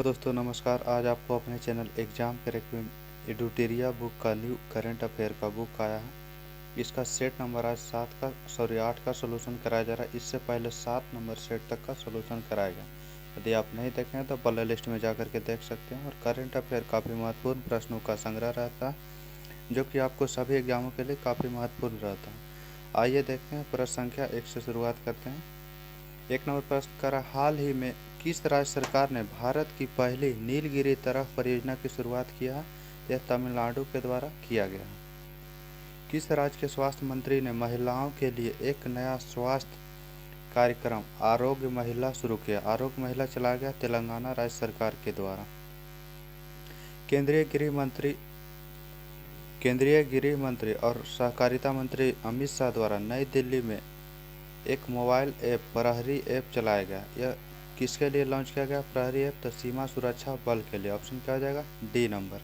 दोस्तों नमस्कार। आज आपको अपने चैनल एग्जाम करेक्ट एडुटेरिया बुक का न्यू करंट अफेयर का बुक आया है। इसका सेट नंबर आज 8 का सोल्यूशन कराया जा रहा है। इससे पहले 7 नंबर सेट तक का सोल्यूशन कराया गया। यदि आप नहीं देखें तो प्ले लिस्ट में जाकर के देख सकते हैं। और करंट अफेयर काफ़ी महत्वपूर्ण प्रश्नों का संग्रह रहता है जो कि आपको सभी एग्जामों के लिए काफ़ी महत्वपूर्ण रहता है। आइए देखते हैं। प्रश्न संख्या 1 से शुरुआत करते हैं। 1 नंबर प्रश्न कर हाल ही में किस राज्य सरकार ने भारत की पहली नीलगिरी तरफ परियोजना की शुरुआत किया? यह तमिलनाडु के द्वारा किया गया। किस राज्य के स्वास्थ्य मंत्री ने महिलाओं के लिए एक नया स्वास्थ्य कार्यक्रम आरोग्य महिला शुरू किया? आरोग्य महिला चलाया गया तेलंगाना राज्य सरकार के द्वारा। केंद्रीय गृह मंत्री और सहकारिता मंत्री अमित शाह द्वारा नई दिल्ली में एक मोबाइल ऐप प्रहरी ऐप चलाया गया। यह किसके लिए लॉन्च किया गया? प्रहरी ऐप तो सीमा सुरक्षा बल के लिए। ऑप्शन क्या हो जाएगा? D number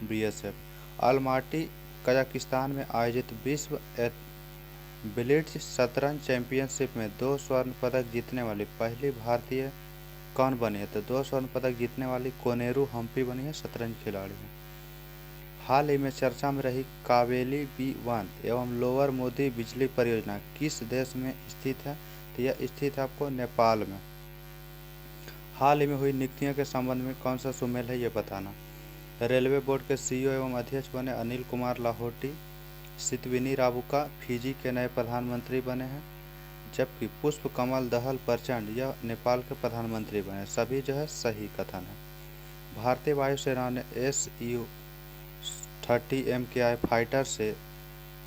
BSF. Almaty Kazakhstan में आयोजित विश्व ब्लिट्ज शतरंज चैंपियनशिप में 2 स्वर्ण पदक जीतने वाली पहली भारतीय कौन बनी है? तो 2 स्वर्ण पदक जीतने वाली कोनेरू हम्पी बनी है, शतरंज खिलाड़ी है। हाल ही में चर्चा में रही कावेरी B1 एवं लोअर मोदी बिजली परियोजना किस देश में स्थित है? तो यह स्थित है आपको नेपाल में। हाल ही में हुई नियुक्तियों के संबंध में कौन सा सुमेल है, ये बताना। रेलवे बोर्ड के सीईओ एवं अध्यक्ष बने अनिल कुमार लाहोटी। सितविनी राबुका फिजी के नए प्रधानमंत्री बने हैं। जबकि पुष्प कमल दहल प्रचंड यह नेपाल के प्रधानमंत्री बने। सभी जो है सही कथन है। भारतीय वायुसेना ने Su-30 MKI फाइटर से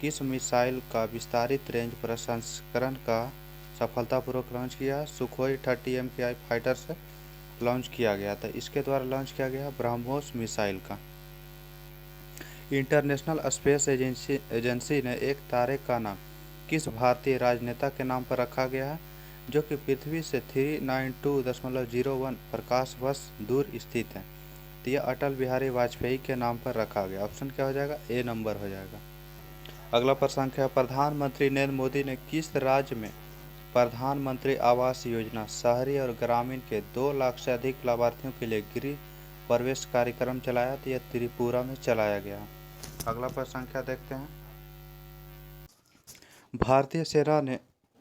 किस मिसाइल का विस्तारित रेंज प्रसंस्करण का सफलतापूर्वक लॉन्च किया? सुखोई 30 MKI फाइटर से लॉन्च किया गया था। इसके द्वारा लॉन्च किया गया ब्रह्मोस मिसाइल का। इंटरनेशनल स्पेस एजेंसी ने एक तारे का नाम किस भारतीय राजनेता के नाम पर रखा गया है जो कि पृथ्वी से 392.01 प्रकाश वर्ष दूर स्थित है? तो यह अटल बिहारी वाजपेयी के नाम पर रखा गया। ऑप्शन क्या हो जाएगा? ए नंबर हो जाएगा। अगला प्रश्न है प्रधानमंत्री नरेंद्र मोदी ने किस राज्य में प्रधानमंत्री आवास योजना शहरी और ग्रामीण के 2 लाख से अधिक लाभार्थियों के लिए गृह प्रवेश कार्यक्रम चलाया? तो यह त्रिपुरा में चलाया गया। अगला प्रश्न संख्या देखते हैं। भारतीय सेना ने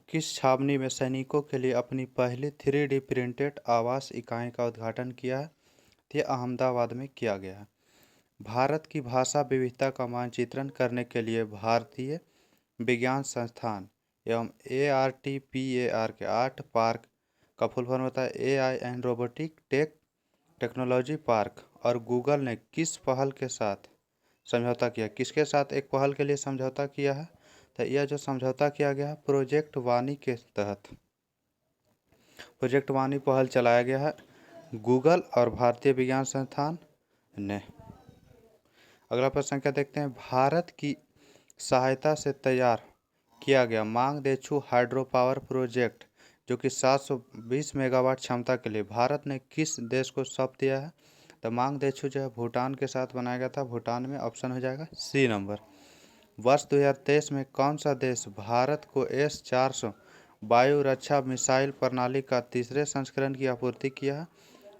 किस छावनी में सैनिकों के लिए अपनी पहली 3D प्रिंटेड आवास इकाई का उद्घाटन किया है? यह अहमदाबाद में किया गया है। भारत की भाषा विविधता का मानचित्रण करने के लिए भारतीय विज्ञान संस्थान एवं ARTPAR के 8 पार्क का फुल फॉर्म होता है AI and robotic technology park और गूगल ने किस पहल के साथ समझौता किया? किसके साथ एक पहल के लिए समझौता किया है? तो यह जो समझौता किया गया है प्रोजेक्ट वाणी के तहत प्रोजेक्ट वाणी पहल चलाया गया है गूगल और भारतीय विज्ञान संस्थान ने। अगला प्रश्न संख्या देखते हैं। भारत की सहायता से तैयार किया गया मांगदेछू हाइड्रो पावर प्रोजेक्ट जो कि 720 मेगावाट क्षमता के लिए भारत ने किस देश को सौंप दिया है? तो मांगदेछू जो है भूटान के साथ बनाया गया था। भूटान में। ऑप्शन हो जाएगा सी नंबर। वर्ष 2023 में कौन सा देश भारत को S-400 वायु रक्षा मिसाइल प्रणाली का तीसरे संस्करण की आपूर्ति किया है?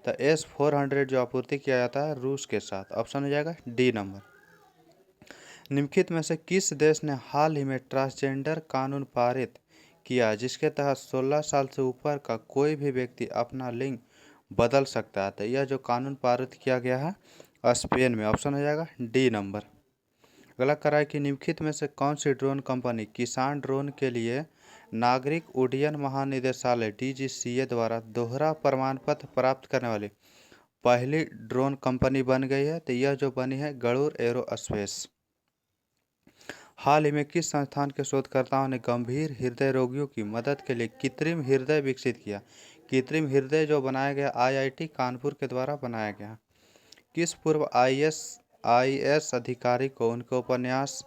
तो S-400 जो आपूर्ति किया जाता है रूस के साथ। ऑप्शन हो जाएगा डी नंबर। निम्नलिखित में से किस देश ने हाल ही में ट्रांसजेंडर कानून पारित किया जिसके तहत 16 साल से ऊपर का कोई भी व्यक्ति अपना लिंग बदल सकता है? तो यह जो कानून पारित किया गया है स्पेन में। ऑप्शन हो जाएगा डी नंबर। अगला करा है कि निम्नलिखित में से कौन सी ड्रोन कंपनी किसान ड्रोन के लिए नागरिक उड्डयन महानिदेशालय DGCA द्वारा दोहरा प्रमाण पत्र प्राप्त करने वाली पहली ड्रोन कंपनी बन गई है? तो यह जो बनी है गरुड़ एरोस्पेस। हाल ही में किस संस्थान के शोधकर्ताओं ने गंभीर हृदय रोगियों की मदद के लिए कृत्रिम हृदय विकसित किया? कृत्रिम हृदय जो बनाया गया IIT कानपुर के द्वारा बनाया गया। किस पूर्व IAS अधिकारी को उनके उपन्यास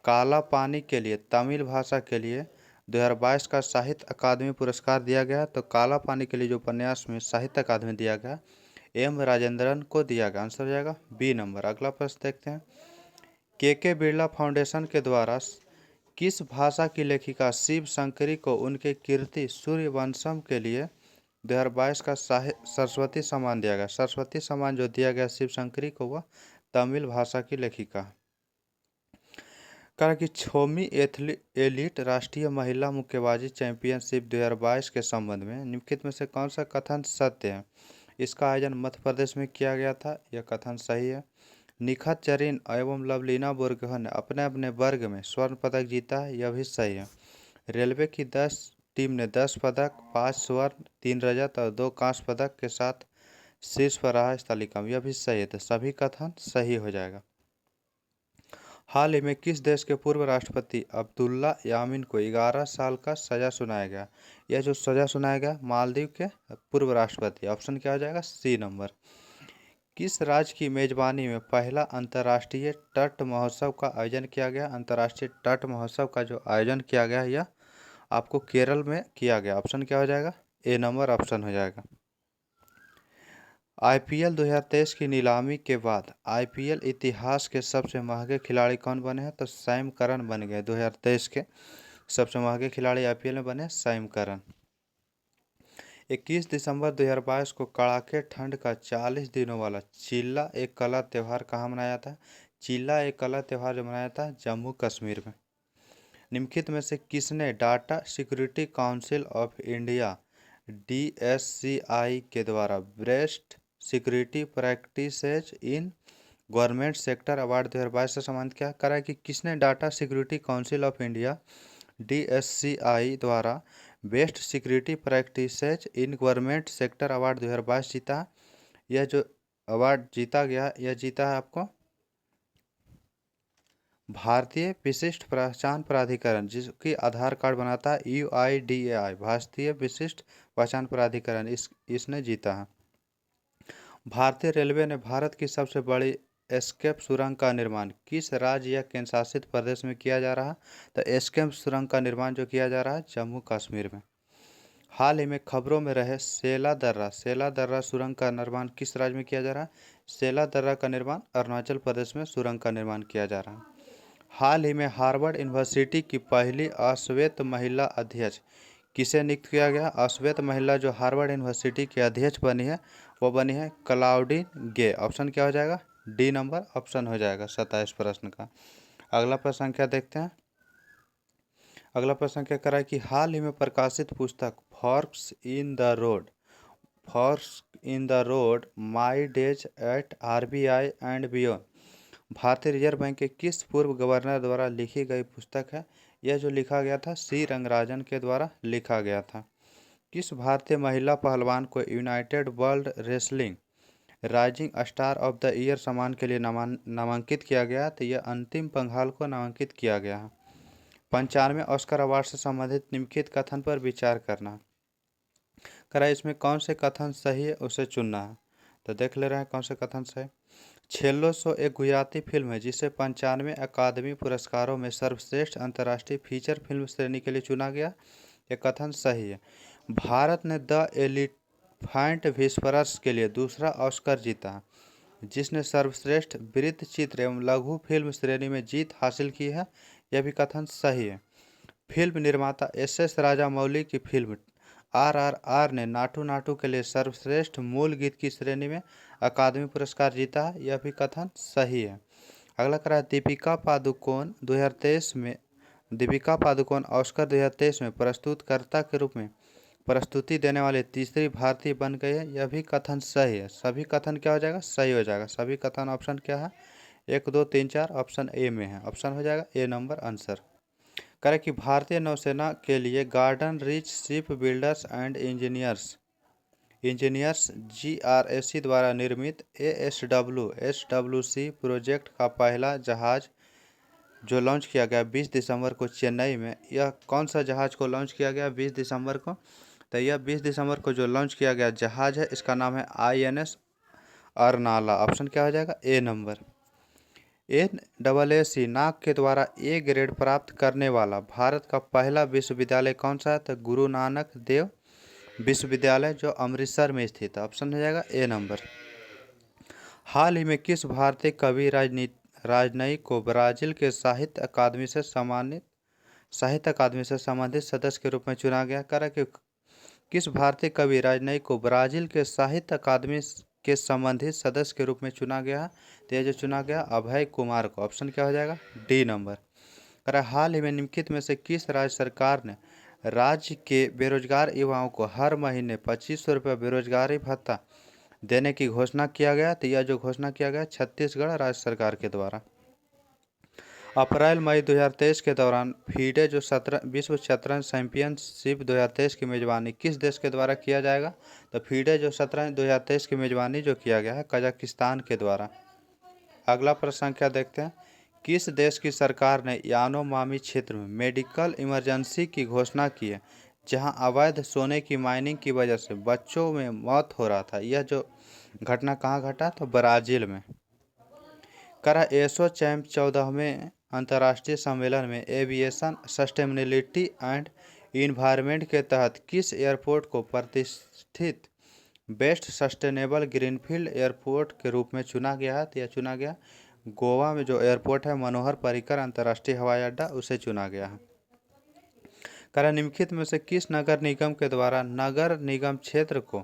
काला पानी के लिए तमिल भाषा के लिए 2022 का साहित्य अकादमी पुरस्कार दिया गया? तो काला पानी के लिए जो उपन्यास में साहित्य अकादमी दिया गया M राजेंद्रन को दिया गया। आंसर हो जाएगा बी नंबर। अगला प्रश्न देखते हैं। KK बिरला फाउंडेशन के द्वारा किस भाषा की लेखिका शिव शंकरी को उनके कीर्ति सूर्यवंशम के लिए 2022 का सरस्वती सम्मान दिया गया। सरस्वती सम्मान जो दिया गया शिव शंकरी को, वह तमिल भाषा की लेखिका। कहा कि 6वीं एलीट राष्ट्रीय महिला मुक्केबाजी चैंपियनशिप 2022 के संबंध में निम्नलिखित में से कौन सा कथन सत्य है? इसका आयोजन मध्य प्रदेश में किया गया था, यह कथन सही है। निखत जरीन एवं लवलीना बोरगोहेन ने अपने अपने वर्ग में स्वर्ण पदक जीता है, यह भी सही है। रेलवे की 10 टीम ने 10 पदक, 5 स्वर्ण, 3 रजत और 2 कांस्य पदक के साथ शीर्ष पर रहा इस तालिका में, यह भी सही है। तो सभी कथन सही हो जाएगा। हाल ही में किस देश के पूर्व राष्ट्रपति अब्दुल्ला यामीन को 11 साल का सजा सुनाया गया? यह जो सजा सुनाया गया मालदीव के पूर्व राष्ट्रपति। ऑप्शन क्या हो जाएगा? C number. किस राज्य की मेजबानी में पहला अंतर्राष्ट्रीय तट महोत्सव का आयोजन किया गया? अंतर्राष्ट्रीय तट महोत्सव का जो आयोजन किया गया यह आपको केरल में किया गया। ऑप्शन क्या हो जाएगा? ए नंबर ऑप्शन हो जाएगा। आईपीएल 2023 की नीलामी के बाद आईपीएल इतिहास के सबसे महंगे खिलाड़ी कौन बने हैं? तो सैम करन बन गए। 2023 के सबसे महंगे खिलाड़ी आईपीएल में बने सैम करन। 21 दिसंबर 2022 को कड़ाके ठंड का 40 दिनों वाला चिल्ला एक कला त्यौहार कहाँ मनाया था? चिल्ला एक कला त्यौहार जो मनाया था जम्मू कश्मीर में। निम्नलिखित में से किसने data security council of India DSCI के द्वारा best security practices in government sector award 2022 से सम्मानित किया? करा कि किसने data security council of India DSCI द्वारा best security practices in government sector award 2022 जीता? यह जो अवार्ड जीता गया, यह जीता है आपको भारतीय विशिष्ट पहचान प्राधिकरण, जिसकी आधार कार्ड बनाता है UIDAI, भारतीय विशिष्ट पहचान प्राधिकरण, इसने जीता है। भारतीय रेलवे ने भारत की सबसे बड़ी एस्केप सुरंग का निर्माण किस राज्य या केंद्र शासित प्रदेश में किया जा रहा है? तो एस्केप सुरंग का निर्माण जो किया जा रहा है जम्मू कश्मीर में। हाल ही में खबरों में रहे सेला दर्रा सुरंग का निर्माण किस राज्य में किया जा रहा है? सेला दर्रा का निर्माण अरुणाचल प्रदेश में सुरंग का निर्माण किया जा रहा है। हाल ही में हार्वर्ड यूनिवर्सिटी की पहली अश्वेत महिला अध्यक्ष किसे नियुक्त किया गया? अश्वेत महिला जो हार्वर्ड यूनिवर्सिटी की अध्यक्ष बनी है वो बनी है क्लाउडीन गे। ऑप्शन क्या हो जाएगा? डी नंबर ऑप्शन हो जाएगा 27 प्रश्न का। अगला प्रश्न क्या देखते हैं? अगला प्रश्न क्या करा है कि हाल ही में प्रकाशित पुस्तक forex in the road my days at RBI and beyond भारतीय रिजर्व बैंक के किस पूर्व गवर्नर द्वारा लिखी गई पुस्तक है? यह जो लिखा गया था सी रंगराजन के द्वारा लिखा गया था। किस भारतीय महिला पहलवान को United world wrestling rising star of the year सम्मान के लिए नामांकित किया गया? तो यह अंतिम पंघाल को नामांकित किया गया है। 95वें ऑस्कर अवार्ड से संबंधित निम्नलिखित कथन पर विचार करना। करा इसमें कौन से कथन सही है उसे चुनना है। तो देख ले रहे हैं कौन से कथन सही। छेल्लो सो एक गुजराती फिल्म है जिसे 95 अकादमी पुरस्कारों में सर्वश्रेष्ठ अंतर्राष्ट्रीय फीचर फिल्म श्रेणी के लिए चुना गया। यह कथन सही है। भारत ने द एलिफेंट व्हिस्परर्स के लिए दूसरा ऑस्कर जीता, जिसने सर्वश्रेष्ठ वृत्त चित्र एवं लघु फिल्म श्रेणी में जीत हासिल की है। यह भी कथन सही है। फिल्म निर्माता SS राजामौली की फिल्म RRR ने नाटू नाटू के लिए सर्वश्रेष्ठ मूल गीत की श्रेणी में अकादमी पुरस्कार जीता है। यह भी कथन सही है। अगला करा दीपिका पादुकोण ऑस्कर 2023 में प्रस्तुतकर्ता के रूप में प्रस्तुति देने वाली तीसरी भारतीय बन गई है। यह भी कथन सही है। सभी कथन क्या हो जाएगा? सही हो जाएगा। सभी कथन ऑप्शन क्या है? 1 2 3 4 ऑप्शन ए में है। ऑप्शन हो जाएगा ए नंबर आंसर। करें कि भारतीय नौसेना के लिए garden reach ship builders and engineers GRAC द्वारा निर्मित SWC प्रोजेक्ट का पहला जहाज जो लॉन्च किया गया 20 दिसंबर को चेन्नई में, यह कौन सा जहाज को लॉन्च किया गया 20 दिसंबर को? तो यह 20 दिसंबर को जो लॉन्च किया गया जहाज है इसका नाम है INS अरनाला। ऑप्शन क्या हो जाएगा? ए नंबर। NAAC नाक के द्वारा A ग्रेड प्राप्त करने वाला भारत का पहला विश्वविद्यालय कौन सा है? तो गुरु नानक देव विश्वविद्यालय जो अमृतसर में स्थित है। ऑप्शन हो जाएगा ए नंबर। हाल ही में किस भारतीय कवि राजनयिक को ब्राजील के साहित्य अकादमी से संबंधित सदस्य के रूप में चुना गया? करा कि किस भारतीय कवि राजनयिक को ब्राजील के साहित्य अकादमी के संबंधित सदस्य के रूप में चुना गया? तो यह जो चुना गया अभय कुमार को। ऑप्शन क्या हो जाएगा? D number. कर हाल ही में निम्नलिखित में से किस राज्य सरकार ने राज्य के बेरोजगार युवाओं को हर महीने 2500 रुपये बेरोजगारी भत्ता देने की घोषणा किया गया? तो यह जो घोषणा किया गया छत्तीसगढ़ राज्य सरकार के द्वारा। अप्रैल मई 2023 के दौरान फीडे जो विश्व शतरंज चैंपियनशिप 2023 की मेजबानी किस देश के द्वारा किया जाएगा? तो फीडे जो शतरंज 2023 की मेजबानी जो किया गया है कजाकिस्तान के द्वारा। अगला प्रश्न संख्या देखते हैं। किस देश की सरकार ने यानोमामी क्षेत्र में मेडिकल इमरजेंसी की घोषणा की है, जहां अवैध सोने की माइनिंग की वजह से बच्चों में मौत हो रहा था? यह जो घटना कहाँ घटा? तो ब्राजील में। करा एसो चैम्प 14वें अंतर्राष्ट्रीय सम्मेलन में एविएशन सस्टेनेबिलिटी एंड इन्वायरमेंट के तहत किस एयरपोर्ट को प्रतिष्ठित बेस्ट सस्टेनेबल ग्रीनफील्ड एयरपोर्ट के रूप में चुना गया है? तो यह चुना गया गोवा में जो एयरपोर्ट है मनोहर पर्रिकर अंतर्राष्ट्रीय हवाई अड्डा, उसे चुना गया है। करा निम्नलिखित में से किस नगर निगम के द्वारा नगर निगम क्षेत्र को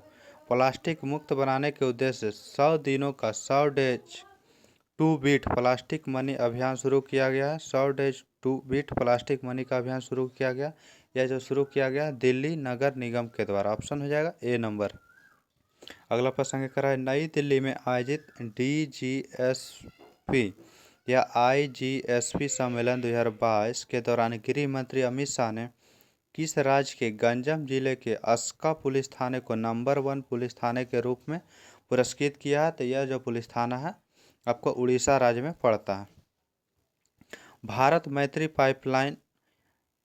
प्लास्टिक मुक्त बनाने के उद्देश्य से 100 दिनों का 100 days to beat plastic money अभियान शुरू किया गया है? 100 days to beat plastic money का अभियान शुरू किया गया। यह जो शुरू किया गया दिल्ली नगर निगम के द्वारा। ऑप्शन हो जाएगा ए नंबर। अगला प्रश्न करा है। नई दिल्ली में आयोजित DGSP या IGSP सम्मेलन 2022 के दौरान गृह मंत्री अमित शाह ने किस राज्य के गंजम जिले के अस्का पुलिस थाने को नंबर 1 पुलिस थाने के रूप में पुरस्कृत किया है? तो यह जो पुलिस थाना है आपको उड़ीसा राज्य में पड़ता है। भारत मैत्री पाइपलाइन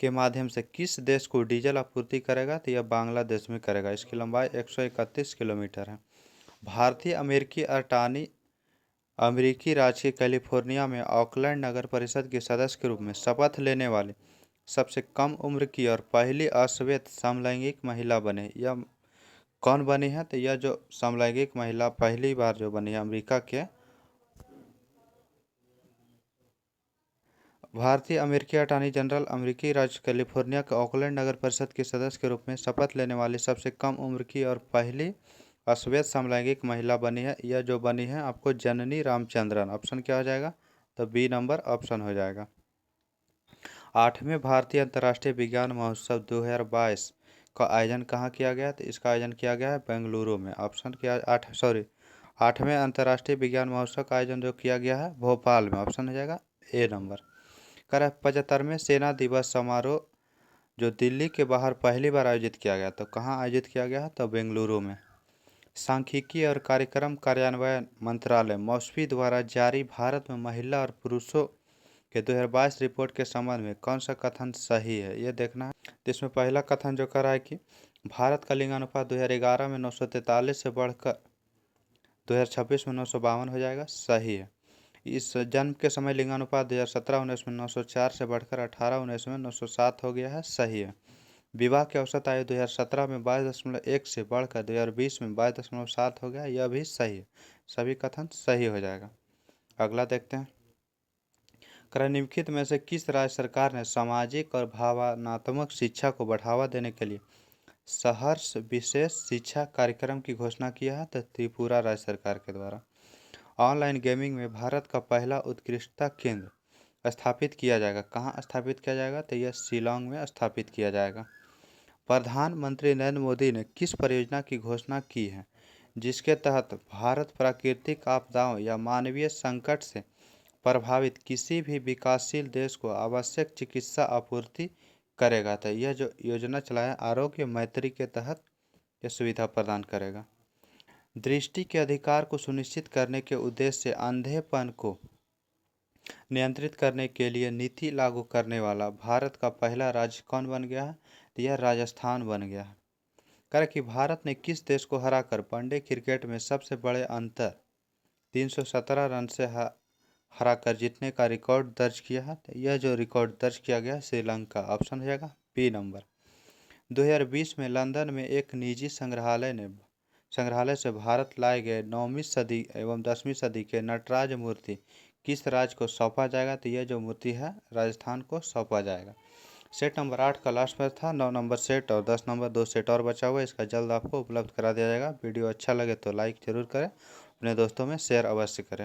के माध्यम से किस देश को डीजल आपूर्ति करेगा? तो यह बांग्लादेश में करेगा। इसकी लंबाई 131 किलोमीटर है। भारतीय अमेरिकी अटार्नी अमेरिकी राज्य के कैलिफोर्निया में ऑकलैंड नगर परिषद के सदस्य के रूप में शपथ लेने वाली सबसे कम उम्र की और पहली अश्वेत समलैंगिक महिला बने। यह कौन बनी है? तो यह जो समलैंगिक महिला पहली बार जो बनी है अमेरिका के भारतीय अमेरिकी अटॉर्नी जनरल अमेरिकी राज्य कैलिफोर्निया के ऑकलैंड नगर परिषद के सदस्य के रूप में शपथ लेने वाली सबसे कम उम्र की और पहली अश्वेत समलैंगिक महिला बनी है। यह जो बनी है आपको जननी रामचंद्रन। ऑप्शन क्या हो जाएगा? तो बी नंबर ऑप्शन हो जाएगा। 8वें भारतीय अंतर्राष्ट्रीय विज्ञान महोत्सव 2022 का आयोजन कहाँ किया गया? तो इसका आयोजन किया गया है बेंगलुरु में। ऑप्शन क्या 8वें अंतर्राष्ट्रीय विज्ञान महोत्सव का आयोजन जो किया गया है भोपाल में। ऑप्शन हो जाएगा ए नंबर। कर 75वें सेना दिवस समारोह जो दिल्ली के बाहर पहली बार आयोजित किया गया, तो कहाँ आयोजित किया गया? तो बेंगलुरु में। सांख्यिकी और कार्यक्रम कार्यान्वयन मंत्रालय मौसफी द्वारा जारी भारत में महिला और पुरुषों के 2022 रिपोर्ट के संबंध में कौन सा कथन सही है, ये देखना है। तो इसमें पहला कथन जो करा है कि भारत का लिंगानुपात 2011 में 943 से बढ़कर 2026 में 952 हो जाएगा, सही है। इस जन्म के समय लिंगानुपात 2017-19 में 904 से बढ़कर 18-19 में 907 हो गया है, सही है। विवाह की औसत आयु 2017 में 22.1 से बढ़कर 2020 में 22.7 हो गया, यह भी सही है। सभी कथन सही हो जाएगा। अगला देखते हैं। निम्नलिखित में से किस राज्य सरकार ने सामाजिक और भावनात्मक शिक्षा को बढ़ावा देने के लिए सहर्ष विशेष शिक्षा कार्यक्रम की घोषणा किया है? तो त्रिपुरा राज्य सरकार के द्वारा। ऑनलाइन गेमिंग में भारत का पहला उत्कृष्टता केंद्र स्थापित किया जाएगा। कहाँ स्थापित किया जाएगा? तो यह शिलोंग में स्थापित किया जाएगा। प्रधानमंत्री नरेंद्र मोदी ने किस परियोजना की घोषणा की है जिसके तहत भारत प्राकृतिक आपदाओं या मानवीय संकट से प्रभावित किसी भी विकासशील देश को आवश्यक चिकित्सा आपूर्ति करेगा? तो यह जो योजना चलाया आरोग्य मैत्री के तहत यह सुविधा प्रदान करेगा। दृष्टि के अधिकार को सुनिश्चित करने के उद्देश्य से अंधेपन को नियंत्रित करने के लिए नीति लागू करने वाला भारत का पहला राज्य कौन बन गया है? तो यह राजस्थान बन गया है। कर कि भारत ने किस देश को हराकर वनडे क्रिकेट में सबसे बड़े अंतर 317 रन से हराकर जीतने का रिकॉर्ड दर्ज किया है? तो यह जो रिकॉर्ड दर्ज किया गया श्रीलंका। ऑप्शन हो जाएगा बी नंबर। 2020 में लंदन में एक निजी संग्रहालय से भारत लाए गए 9वीं सदी एवं 10वीं सदी के नटराज मूर्ति किस राज्य को सौंपा जाएगा? तो यह जो मूर्ति है राजस्थान को सौंपा जाएगा। सेट नंबर 8 का लास्ट मैच था। 9 नंबर सेट और 10 नंबर 2 सेट और बचा हुआ है, इसका जल्द आपको उपलब्ध करा दिया जाएगा। वीडियो अच्छा लगे तो लाइक ज़रूर करें, अपने दोस्तों में शेयर अवश्य करें।